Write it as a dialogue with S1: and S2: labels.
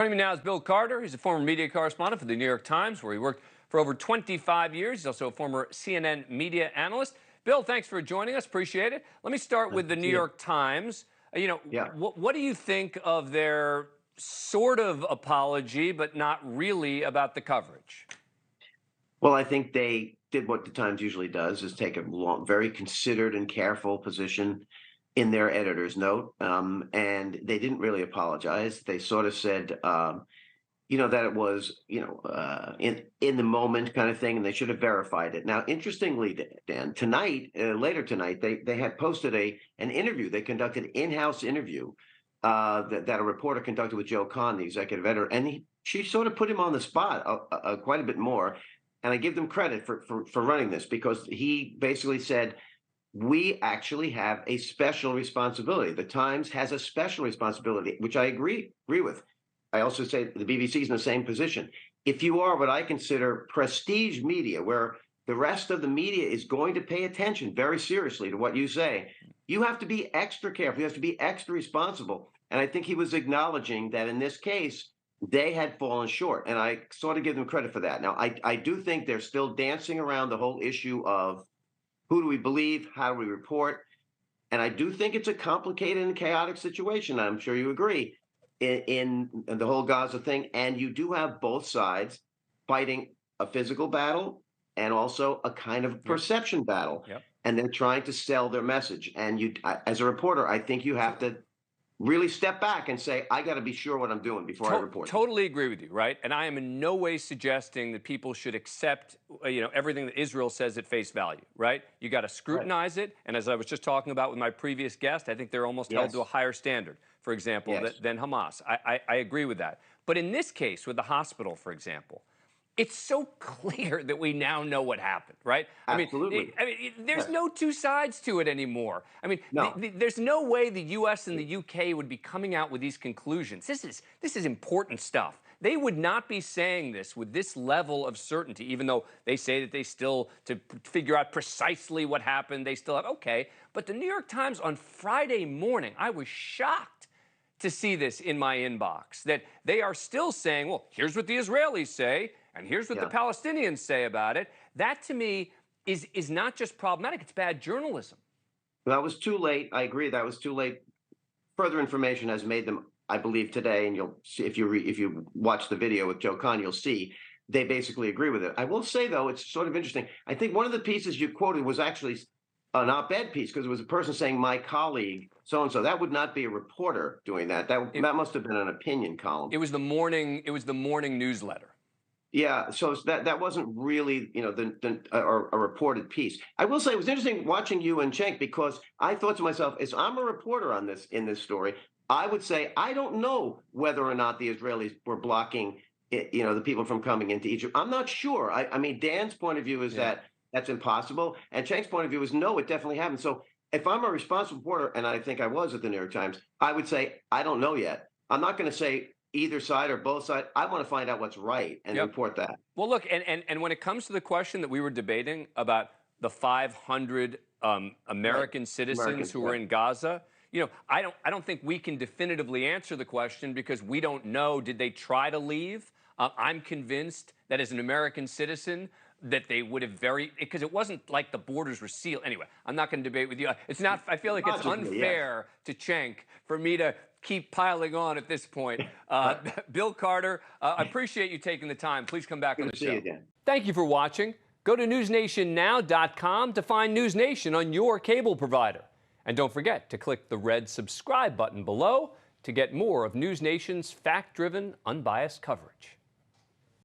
S1: Joining me now is Bill Carter. He's a former media correspondent for the New York Times, where he worked for over 25 years. He's also a former CNN media analyst. Bill, thanks for joining us. Appreciate it. Let me start with the New York Times. What do you think of their sort of apology, but not really, about the coverage?
S2: Well, I think they did what the Times usually does, is take a very considered and careful position in their editor's note. And they didn't really apologize. They sort of said, that it was, in the moment kind of thing, and they should have verified it. Now, interestingly, Dan, tonight, later tonight, they had posted an interview. They conducted an in-house interview that a reporter conducted with Joe Kahn, the executive editor, and she sort of put him on the spot quite a bit more. And I give them credit for running this, because he basically said, we actually have a special responsibility. The Times has a special responsibility, which I agree with. I also say the BBC is in the same position. If you are what I consider prestige media, where the rest of the media is going to pay attention very seriously to what you say, you have to be extra careful. You have to be extra responsible. And I think he was acknowledging that in this case, they had fallen short. And I sort of give them credit for that. Now, I do think they're still dancing around the whole issue of who do we believe, how do we report? And I do think it's a complicated and chaotic situation. I'm sure you agree in the whole Gaza thing. And you do have both sides fighting a physical battle and also a kind of perception battle.
S1: Yep.
S2: And they're trying to sell their message. And as a reporter, I think you have to really step back and say, I got to be sure what I'm doing before I report.
S1: Totally agree with you, right? And I am in no way suggesting that people should accept, everything that Israel says at face value, right? You got to scrutinize it. And as I was just talking about with my previous guest, I think they're almost held to a higher standard, for example, than Hamas. I agree with that. But in this case, with the hospital, for example, it's so clear that we now know what happened, right?
S2: Absolutely.
S1: There's no two sides to it anymore.
S2: No.
S1: There's no way the U.S. and the U.K. would be coming out with these conclusions. This is important stuff. They would not be saying this with this level of certainty, even though they say that they still, to figure out precisely what happened, they still have, okay. But the New York Times on Friday morning, I was shocked to see this in my inbox, that they are still saying, well, here's what the Israelis say, and here's what the Palestinians say about it. That, to me, is not just problematic, it's bad journalism.
S2: That was too late. I agree. That was too late. Further information has made them, I believe, today, and you'll see if you watch the video with Joe Kahn, you'll see they basically agree with it. I will say, though, it's sort of interesting. I think one of the pieces you quoted was actually an op-ed piece, because it was a person saying, my colleague, so-and-so. That would not be a reporter doing that. That must have been an opinion column.
S1: It was the morning newsletter.
S2: Yeah, so that wasn't really, a reported piece. I will say it was interesting watching you and Cenk, because I thought to myself, as I'm a reporter in this story, I would say I don't know whether or not the Israelis were blocking, the people from coming into Egypt. I'm not sure. I mean, Dan's point of view is that that's impossible, and Cenk's point of view is no, it definitely happened. So if I'm a responsible reporter, and I think I was at the New York Times, I would say I don't know yet. I'm not going to say either side or both sides. I want to find out what's right and report that.
S1: Well, look, and when it comes to the question that we were debating about the 500 American citizens who were in Gaza, I don't think we can definitively answer the question, because we don't know. Did they try to leave? I'm convinced that as an American citizen, that they would have because it wasn't like the borders were sealed. Anyway, I'm not going to debate with you. It's not. I feel like it's unfair to Cenk for me to keep piling on at this point. Bill Carter, I appreciate you taking the time. Please come back on the show. Thank you for watching. Go to newsnationnow.com to find NewsNation on your cable provider. And don't forget to click the red subscribe button below to get more of NewsNation's fact-driven, unbiased coverage.